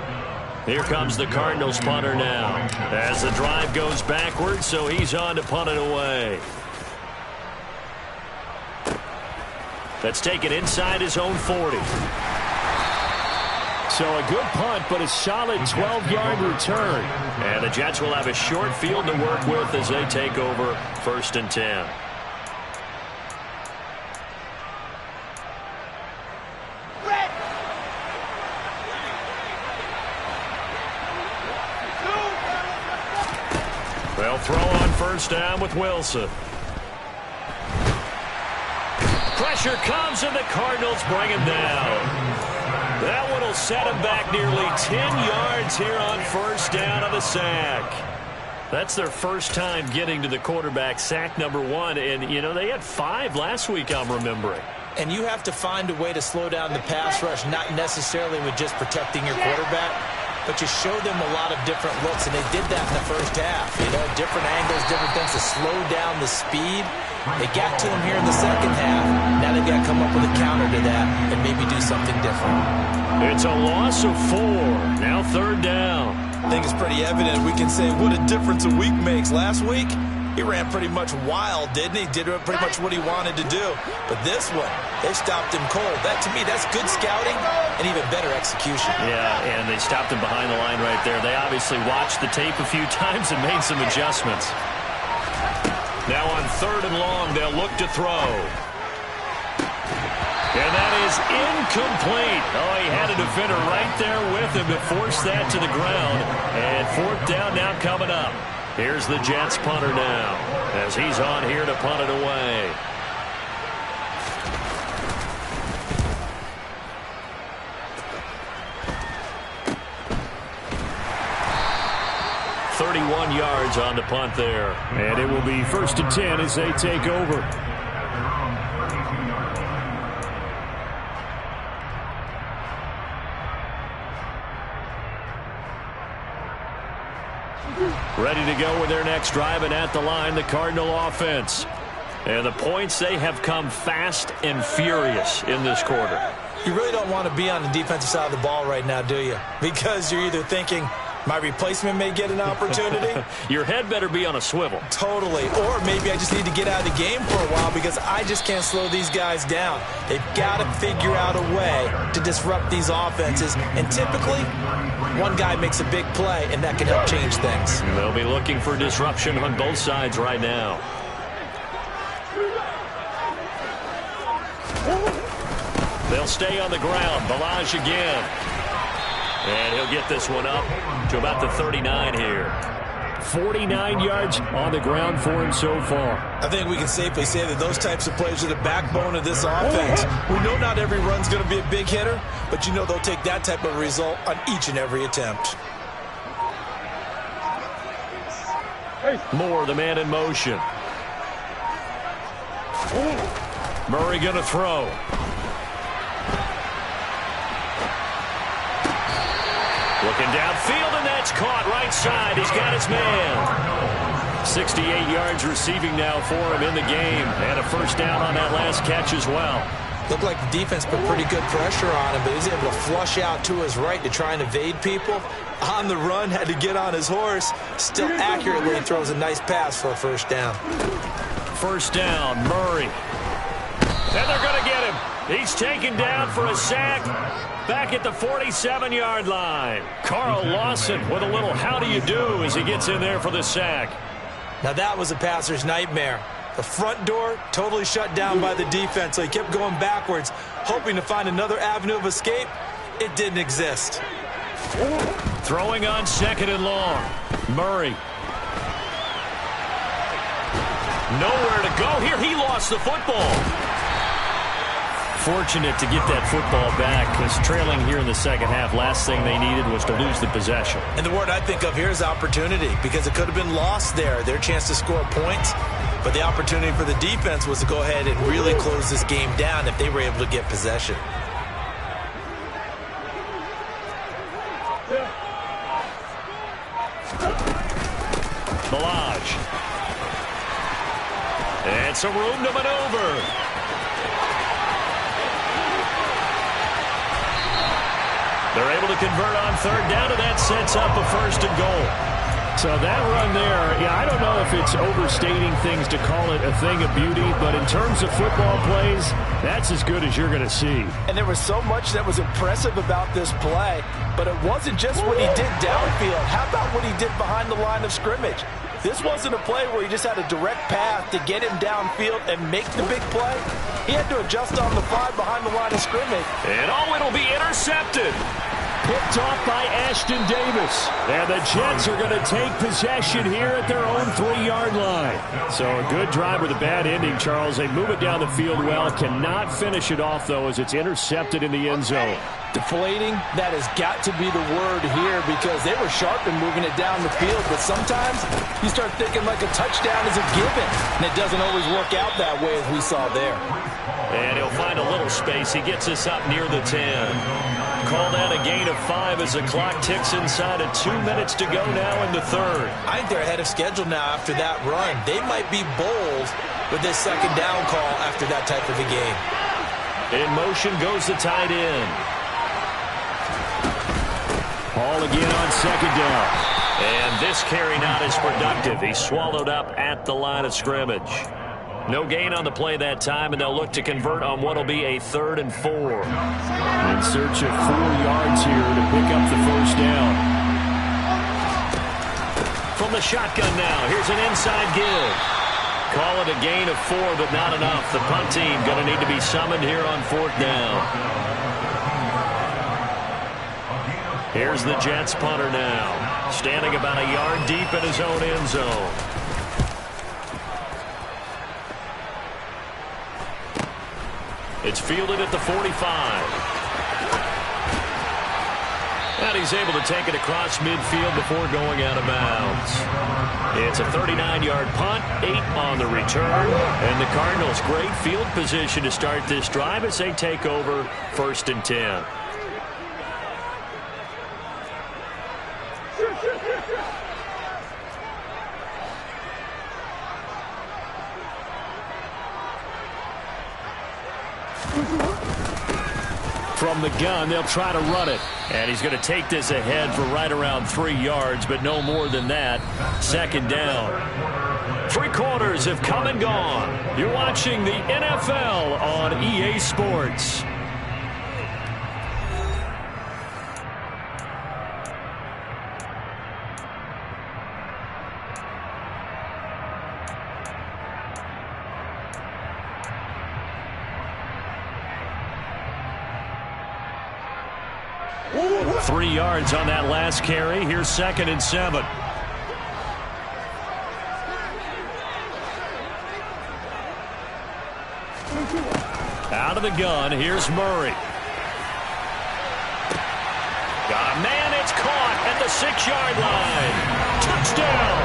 Here comes the Cardinals punter now. As the drive goes backwards, so he's on to punt it away. That's taken inside his own 40. So a good punt, but a solid 12-yard return. And the Jets will have a short field to work with as they take over 1st and 10. They'll throw on 1st down with Wilson. Pressure comes, and the Cardinals bring him down. That one will set him back nearly 10 yards here on 1st down on the sack. That's their first time getting to the quarterback, sack number 1. And, you know, they had 5 last week, I'm remembering. And you have to find a way to slow down the pass rush, not necessarily with just protecting your quarterback, but you show them a lot of different looks, and they did that in the first half. You know, different angles, different things to slow down the speed. They got to him here in the second half. Now they've got to come up with a counter to that and maybe do something different. It's a loss of 4. Now 3rd down. I think it's pretty evident we can say what a difference a week makes. Last week, he ran pretty much wild, didn't he? Did pretty much what he wanted to do. But this one, they stopped him cold. That, to me, that's good scouting and even better execution. Yeah, and they stopped him behind the line right there. They obviously watched the tape a few times and made some adjustments. Now on 3rd and long, they'll look to throw. And that is incomplete. Oh, he had a defender right there with him to force that to the ground. And 4th down now coming up. Here's the Jets punter now as he's on here to punt it away. .31 yards on the punt there. And it will be 1st and 10 as they take over. Ready to go with their next drive, and at the line, the Cardinal offense. And the points, they have come fast and furious in this quarter. You really don't want to be on the defensive side of the ball right now, do you? Because you're either thinking, my replacement may get an opportunity. Your head better be on a swivel. Totally. Or maybe I just need to get out of the game for a while because I just can't slow these guys down. They've got to figure out a way to disrupt these offenses. And typically, one guy makes a big play, and that can help change things. They'll be looking for disruption on both sides right now. They'll stay on the ground. Balaj again. And he'll get this one up to about the 39 here. 49 yards on the ground for him so far. I think we can safely say that those types of plays are the backbone of this offense. We know not every run's going to be a big hitter, but you know they'll take that type of result on each and every attempt. Moore, the man in motion. Murray going to throw. Looking downfield, and that's caught right side. He's got his man. 68 yards receiving now for him in the game. And a first down on that last catch as well. Looked like the defense put pretty good pressure on him, but he was able to flush out to his right to try and evade people. On the run, had to get on his horse. Still accurately throws a nice pass for a first down. First down, Murray. And they're going to get him. He's taken down for a sack back at the 47-yard line. Carl Lawson with a little how do you do as he gets in there for the sack. Now that was a passer's nightmare. The front door totally shut down by the defense, so he kept going backwards, hoping to find another avenue of escape. It didn't exist. Throwing on second and long. Murray. Nowhere to go here. He lost the football. Fortunate to get that football back because trailing here in the second half, last thing they needed was to lose the possession. And the word I think of here is opportunity, because it could have been lost there. Their chance to score points. But the opportunity for the defense was to go ahead and really close this game down if they were able to get possession. Balaj. And some room to maneuver. They're able to convert on third down, and that sets up a first and goal. So that run there, yeah, I don't know if it's overstating things to call it a thing of beauty, but in terms of football plays, that's as good as you're going to see. And there was so much that was impressive about this play, but it wasn't just what he did downfield. How about what he did behind the line of scrimmage? This wasn't a play where he just had a direct path to get him downfield and make the big play. He had to adjust on the fly behind the line of scrimmage. And it'll be intercepted. Picked off by Ashton Davis. And the Jets are going to take possession here at their own 3-yard line. So a good drive with a bad ending, Charles. They move it down the field well. Cannot finish it off, though, as it's intercepted in the end zone. Deflating, that has got to be the word here, because they were sharp in moving it down the field. But sometimes you start thinking like a touchdown is a given, and it doesn't always work out that way as we saw there. And he'll find a little space. He gets us up near the 10. Call that a gain of 5 as the clock ticks inside of 2 minutes to go now in the third. I think they're ahead of schedule now after that run. They might be bold with this second down call after that type of a game. In motion goes the tight end. Hall again on second down. And this carry not as productive. He's swallowed up at the line of scrimmage. No gain on the play that time, and they'll look to convert on what will be a 3rd and 4. In search of 4 yards here to pick up the first down. From the shotgun now, here's an inside give. Call it a gain of 4, but not enough. The punt team going to need to be summoned here on 4th down. Here's the Jets punter now, standing about a yard deep in his own end zone. It's fielded at the 45. And he's able to take it across midfield before going out of bounds. It's a 39-yard punt, 8 on the return. And the Cardinals, great field position to start this drive as they take over 1st and 10. From the gun, they'll try to run it. And he's going to take this ahead for right around 3 yards, but no more than that. 2nd down. 3 quarters have come and gone. You're watching the NFL on EA Sports. Ooh. 3 yards on that last carry. Here's 2nd and 7. Out of the gun, here's Murray. Got a man, it's caught at the 6-yard line. Touchdown!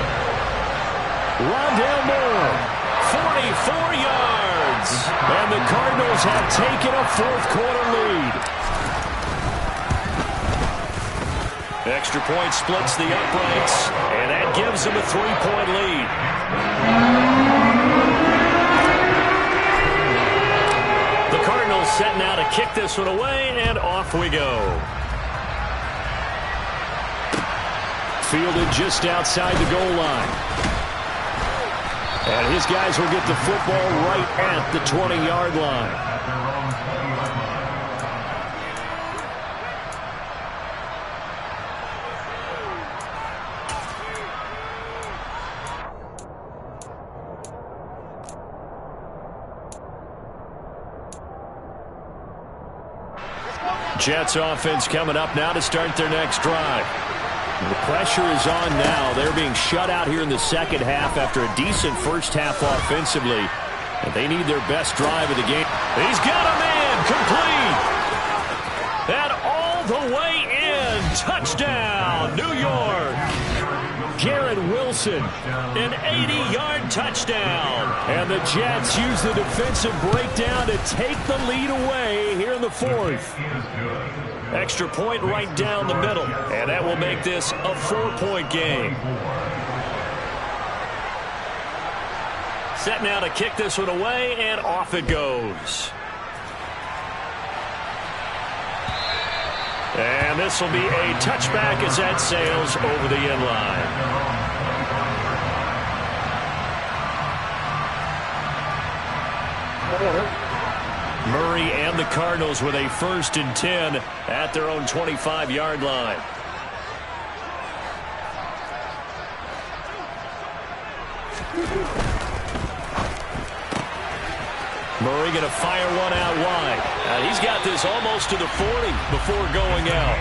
Rondale Moore, 44 yards. And the Cardinals have taken a 4th quarter lead. Extra point splits the uprights, and that gives them a 3-point lead. The Cardinals set now to kick this one away, and off we go. Fielded just outside the goal line. And his guys will get the football right at the 20-yard line. Jets offense coming up now to start their next drive. The pressure is on now. They're being shut out here in the second half after a decent first half offensively. And they need their best drive of the game. He's got a man complete. And all the way in. Touchdown, New York. Garrett Wilson, an 80-yard touchdown. And the Jets use the defensive breakdown to take the lead away here in the fourth. Extra point right down the middle. And that will make this a 4-point game. Set now to kick this one away, and off it goes. And this will be a touchback as that sails over the end line. Murray and the Cardinals with a 1st and 10 at their own 25-yard line. Murray going to fire one out wide. And he's got this almost to the 40 before going out.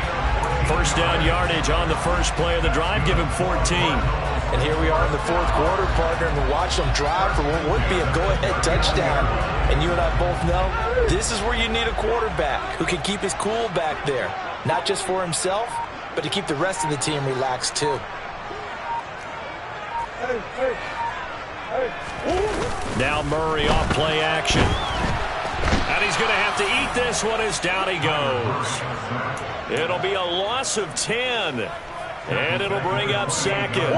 First down yardage on the first play of the drive. Give him 14. And here we are in the fourth quarter, partner, and we watch them drive for what would be a go-ahead touchdown. And you and I both know this is where you need a quarterback who can keep his cool back there. Not just for himself, but to keep the rest of the team relaxed too. Now Murray off play action. And he's going to have to eat this one as down he goes. It'll be a loss of 10. And it'll bring up second.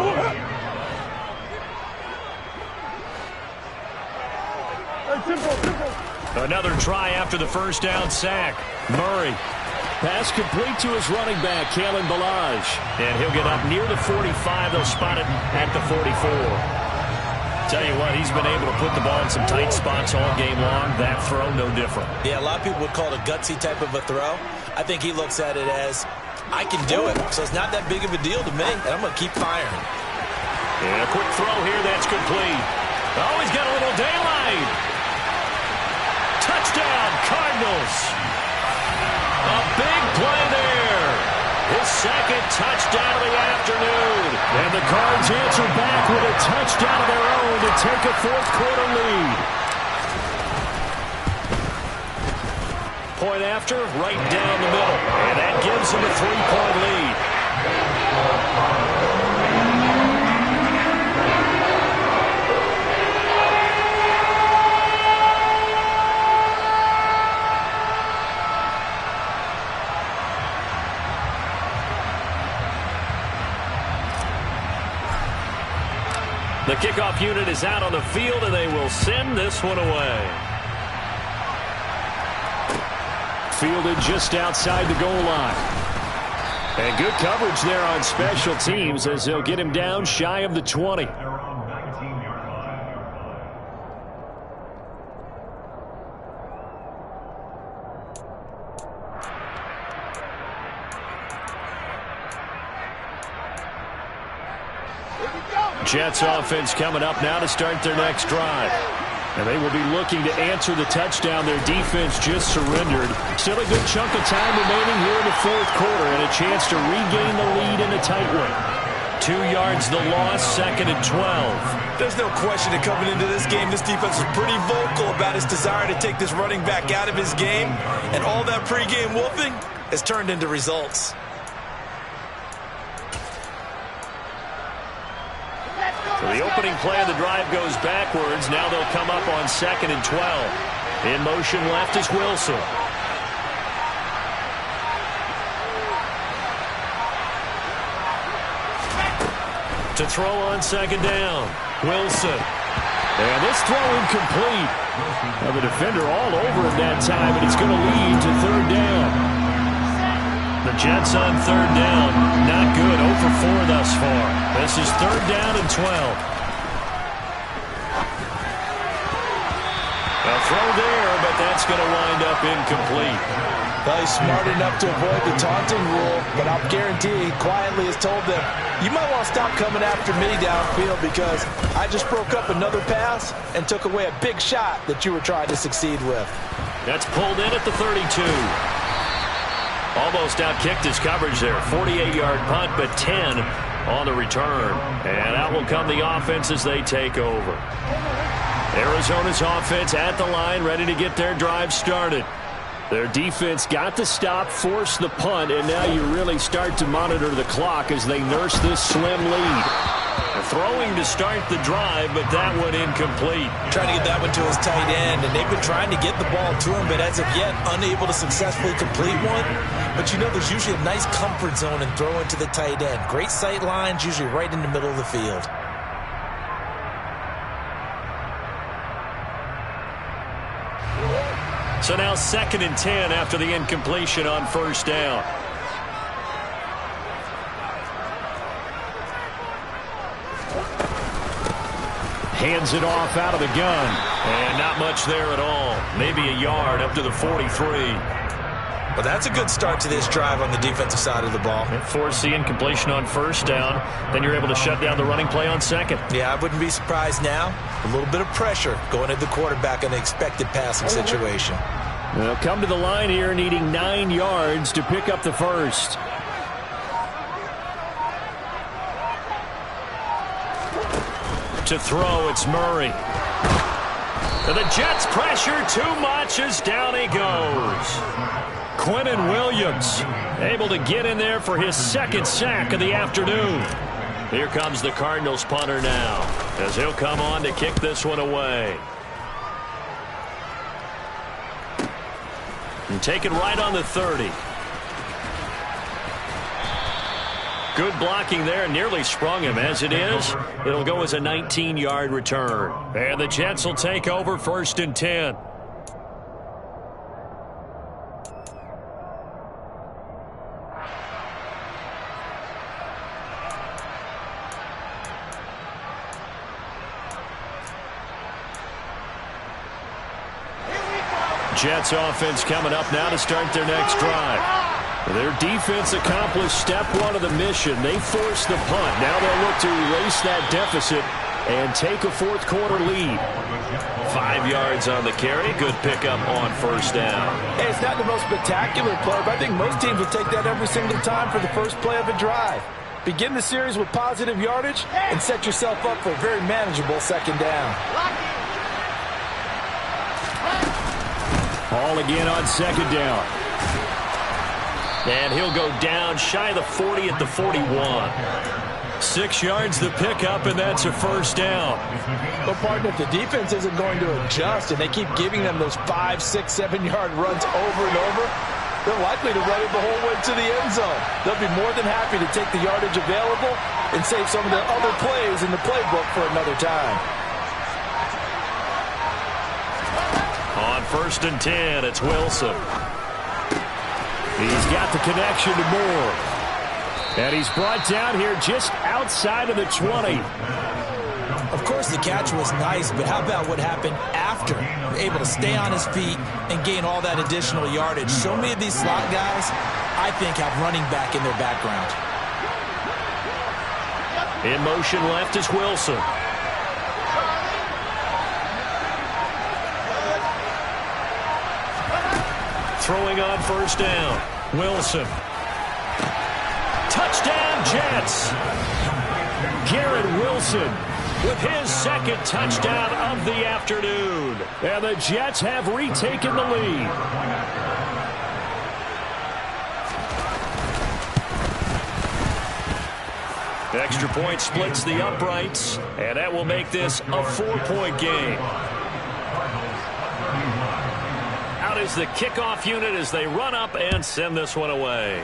Another try after the first down sack. Murray. Pass complete to his running back, Kalen Ballage. And he'll get up near the 45. They'll spot it at the 44. Tell you what, he's been able to put the ball in some tight spots all game long. That throw, no different. Yeah, a lot of people would call it a gutsy type of a throw. I think he looks at it as, I can do it, so it's not that big of a deal to me, and I'm going to keep firing. And a quick throw here, that's complete. Oh, he's got a little daylight. Touchdown, Cardinals. A big play there. His second touchdown of the afternoon. And the Cards answer back with a touchdown of their own to take a fourth quarter lead. Point after, right down the middle. And that gives them a 3-point lead. The kickoff unit is out on the field, and they will send this one away. Fielded just outside the goal line. And good coverage there on special teams as they'll get him down shy of the 20. Jets offense coming up now to start their next drive. And they will be looking to answer the touchdown their defense just surrendered. Still a good chunk of time remaining here in the fourth quarter and a chance to regain the lead in a tight one. 2 yards the loss, 2nd and 12. There's no question that coming into this game, this defense was pretty vocal about its desire to take this running back out of his game. And all that pregame whooping has turned into results. So the opening play of the drive goes backwards. Now they'll come up on 2nd and 12. In motion left is Wilson. To throw on second down, Wilson. And this throw incomplete. Now the defender all over it that time, and it's going to lead to third down. The Jets on third down. Not good. 0 for 4 thus far. This is third down and 12. A throw there, but that's going to wind up incomplete. Well, he's smart enough to avoid the taunting rule, but I'll guarantee he quietly has told them, you might want to stop coming after me downfield because I just broke up another pass and took away a big shot that you were trying to succeed with. That's pulled in at the 32. Almost outkicked his coverage there. 48-yard punt, but 10 on the return. And out will come the offense as they take over. Arizona's offense at the line, ready to get their drive started. Their defense got the stop, forced the punt, and now you really start to monitor the clock as they nurse this slim lead. Throwing to start the drive, but that one incomplete. Trying to get that one to his tight end, and they've been trying to get the ball to him, but as of yet, unable to successfully complete one. But you know, there's usually a nice comfort zone in throwing to the tight end. Great sight lines, usually right in the middle of the field. So now 2nd and 10 after the incompletion on first down. Hands it off out of the gun. And not much there at all. Maybe a yard up to the 43. Well, that's a good start to this drive on the defensive side of the ball. Force the incompletion on first down. Then you're able to shut down the running play on second. Yeah, I wouldn't be surprised now. A little bit of pressure going at the quarterback in the expected passing situation. They'll come to the line here needing 9 yards to pick up the first. To throw, it's Murray. And the Jets pressure too much as down he goes. Quinnen Williams able to get in there for his 2nd sack of the afternoon. Here comes the Cardinals punter now as he'll come on to kick this one away. And take it right on the 30. Good blocking there, nearly sprung him. As it is, it'll go as a 19-yard return. And the Jets will take over 1st and 10. Jets offense coming up now to start their next drive. Their defense accomplished step 1 of the mission. They forced the punt. Now they'll look to erase that deficit and take a 4th quarter lead. 5 yards on the carry. Good pickup on first down. Hey, it's not the most spectacular play, but I think most teams would take that every single time for the first play of a drive. Begin the series with positive yardage and set yourself up for a very manageable 2nd down. Ball again on 2nd down. And he'll go down shy of the 40 at the 41. 6 yards the pickup, and that's a first down. But, partner, if the defense isn't going to adjust and they keep giving them those 5, 6, 7-yard runs over and over, they're likely to run it the whole way to the end zone. They'll be more than happy to take the yardage available and save some of the other plays in the playbook for another time. On 1st and 10, it's Wilson. He's got the connection to Moore. And he's brought down here just outside of the 20. Of course, the catch was nice, but how about what happened after? Able to stay on his feet and gain all that additional yardage. So many of these slot guys, I think, have running back in their background. In motion left is Wilson. Throwing on first down. Wilson. Touchdown, Jets. Garrett Wilson with his 2nd touchdown of the afternoon. And the Jets have retaken the lead. Extra point splits the uprights, and that will make this a 4-point game. Out is the kickoff unit as they run up and send this one away.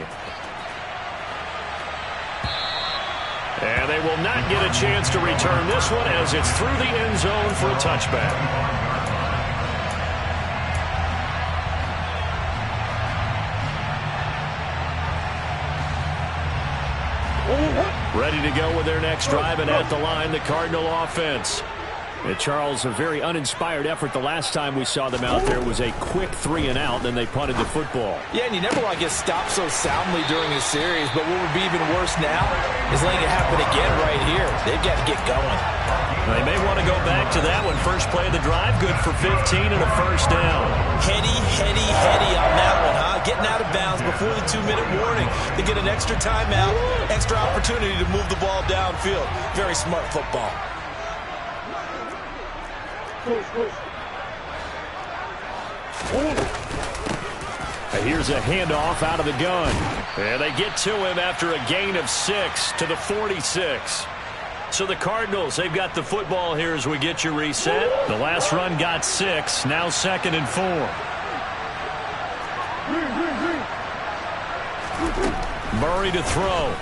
And they will not get a chance to return this one as it's through the end zone for a touchback. Ready to go with their next drive, and at the line, the Cardinal offense. And Charles, a very uninspired effort the last time we saw them out there was a quick 3-and-out, then they punted the football. Yeah, and you never want to get stopped so soundly during a series, but what would be even worse now is letting it happen again right here. They've got to get going. They may want to go back to that one. First play of the drive, good for 15 and a first down. Heady on that one, huh? Getting out of bounds before the 2-minute warning. They get an extra timeout, extra opportunity to move the ball downfield. Very smart football. Here's a handoff out of the gun. And they get to him after a gain of 6 to the 46. So the Cardinals, they've got the football here as we get you reset. The last run got 6, now 2nd and 4. Murray to throw.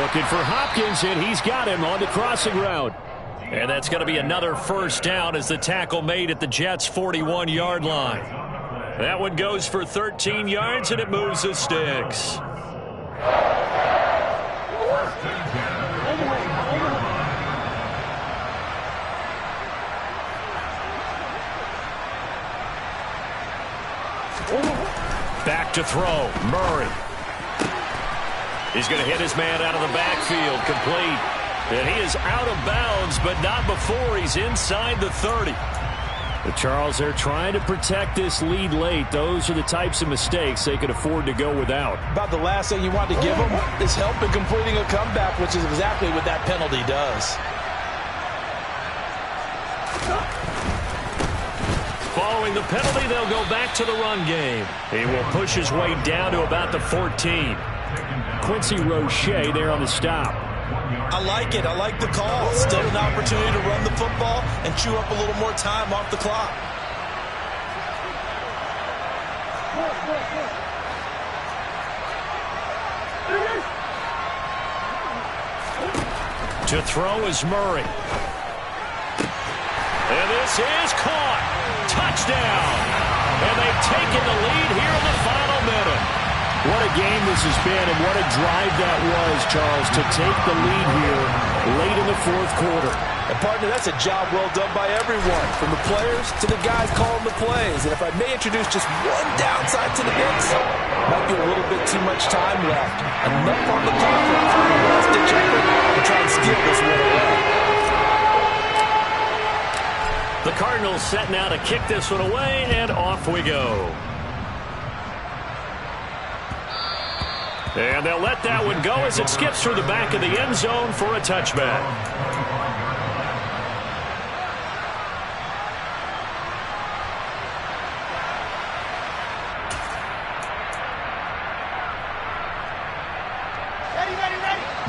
Looking for Hopkins, and he's got him on the crossing route. And that's going to be another first down as the tackle made at the Jets' 41-yard line. That one goes for 13 yards, and it moves the sticks. Back to throw. Murray. He's going to hit his man out of the backfield. Complete. And he is out of bounds, but not before he's inside the 30. But Charles, they're trying to protect this lead late. Those are the types of mistakes they could afford to go without. About the last thing you want to give them is help in completing a comeback, which is exactly what that penalty does. Following the penalty, they'll go back to the run game. He will push his way down to about the 14. Quincy Roche there on the stop. I like it. I like the call. Still an opportunity to run the football and chew up a little more time off the clock. To throw is Murray. And this is caught. Touchdown. And they've taken the lead here in the final minute. What a game this has been, and what a drive that was, Charles, to take the lead here late in the fourth quarter. And, partner, that's a job well done by everyone, from the players to the guys calling the plays. And if I may introduce just one downside to the mix, might be a little bit too much time left. Enough on the clock for a final last-ditch effort to try and steal this one away. The Cardinals set now to kick this one away, and off we go. And they'll let that one go as it skips through the back of the end zone for a touchback.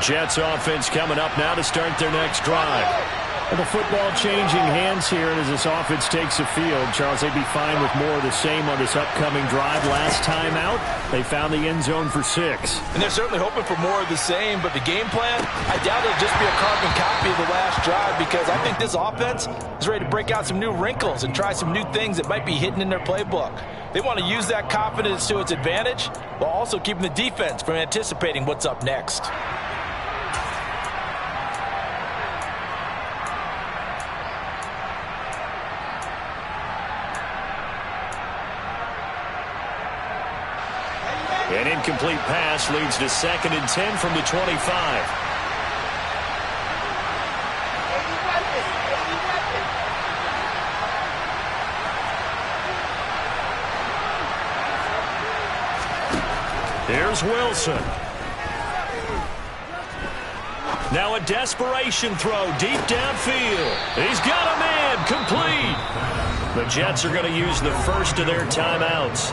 Jets offense coming up now to start their next drive. And the football changing hands here, and as this offense takes the field, Charles, they'd be fine with more of the same on this upcoming drive. Last time out, they found the end zone for 6. And they're certainly hoping for more of the same, but the game plan, I doubt it'll just be a carbon copy of the last drive, because I think this offense is ready to break out some new wrinkles and try some new things that might be hidden in their playbook. They want to use that confidence to its advantage while also keeping the defense from anticipating what's up next. An incomplete pass leads to 2nd and 10 from the 25. Here's Wilson. Now a desperation throw deep downfield. He's got a man complete. The Jets are going to use the first of their timeouts.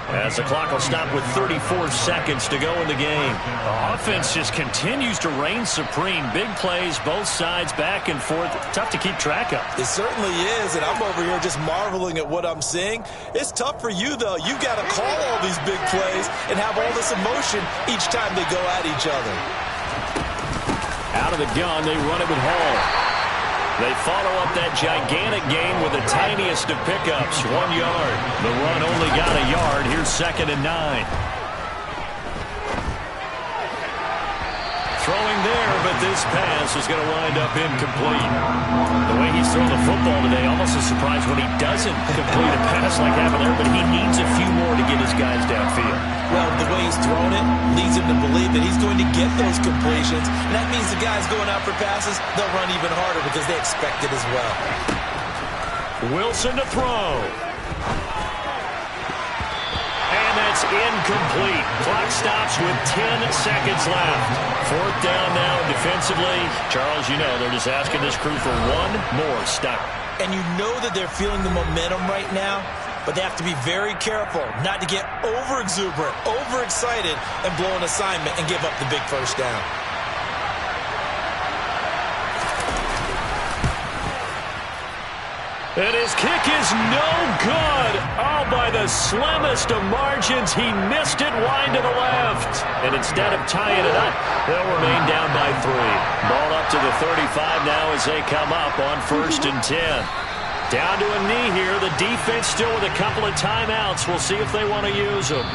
as the clock will stop with 34 seconds to go in the game. The offense just continues to reign supreme. Big plays, both sides, back and forth. Tough to keep track of. It certainly is, and I'm over here just marveling at what I'm seeing. It's tough for you, though. You got to call all these big plays and have all this emotion each time they go at each other. Out of the gun, they run it with Hall. They follow up that gigantic gain with the tiniest of pickups, 1 yard. The run only got a yard. Here's 2nd and 9. Throwing there, but this pass is going to wind up incomplete. The way he's throwing the football today, almost a surprise when he doesn't complete a pass like happened there, but he needs a few more to get his guys downfield. Well, the way he's thrown it leads him to believe that he's going to get those completions. And that means the guys going out for passes, they'll run even harder because they expect it as well. Wilson to throw. And that's incomplete. Clock stops with 10 seconds left. 4th down now defensively. Charles, you know they're just asking this crew for one more stop. And you know that they're feeling the momentum right now, but they have to be very careful not to get over-exuberant, overexcited, and blow an assignment and give up the big first down. And his kick is no good. Oh, by the slimmest of margins, he missed it wide to the left. And instead of tying it up, they'll remain down by 3. Ball up to the 35 now as they come up on 1st and 10. Down to a knee here. The defense still with a couple of timeouts. We'll see if they want to use them.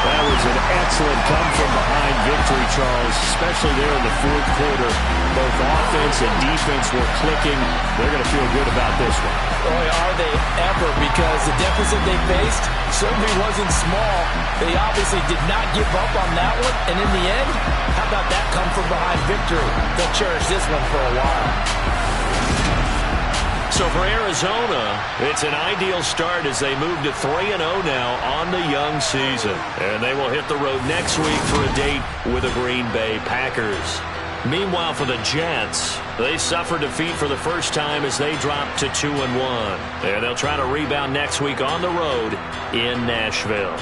That was an excellent come-from-behind victory, Charles, especially there in the 4th quarter. Both offense and defense were clicking. They're going to feel good about this one. Boy, are they ever, because the deficit they faced certainly wasn't small. They obviously did not give up on that one, and in the end, how about that come-from-behind victory? They'll cherish this one for a while. So for Arizona, it's an ideal start as they move to 3-0 now on the young season. And they will hit the road next week for a date with the Green Bay Packers. Meanwhile, for the Jets, they suffer defeat for the first time as they drop to 2-1. And they'll try to rebound next week on the road in Nashville.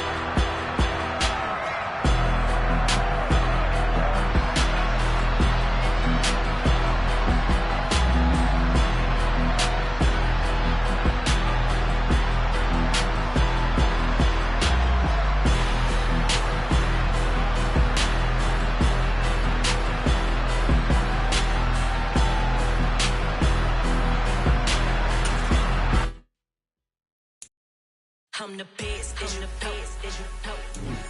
I'm the best, I'm the best, I'm the best.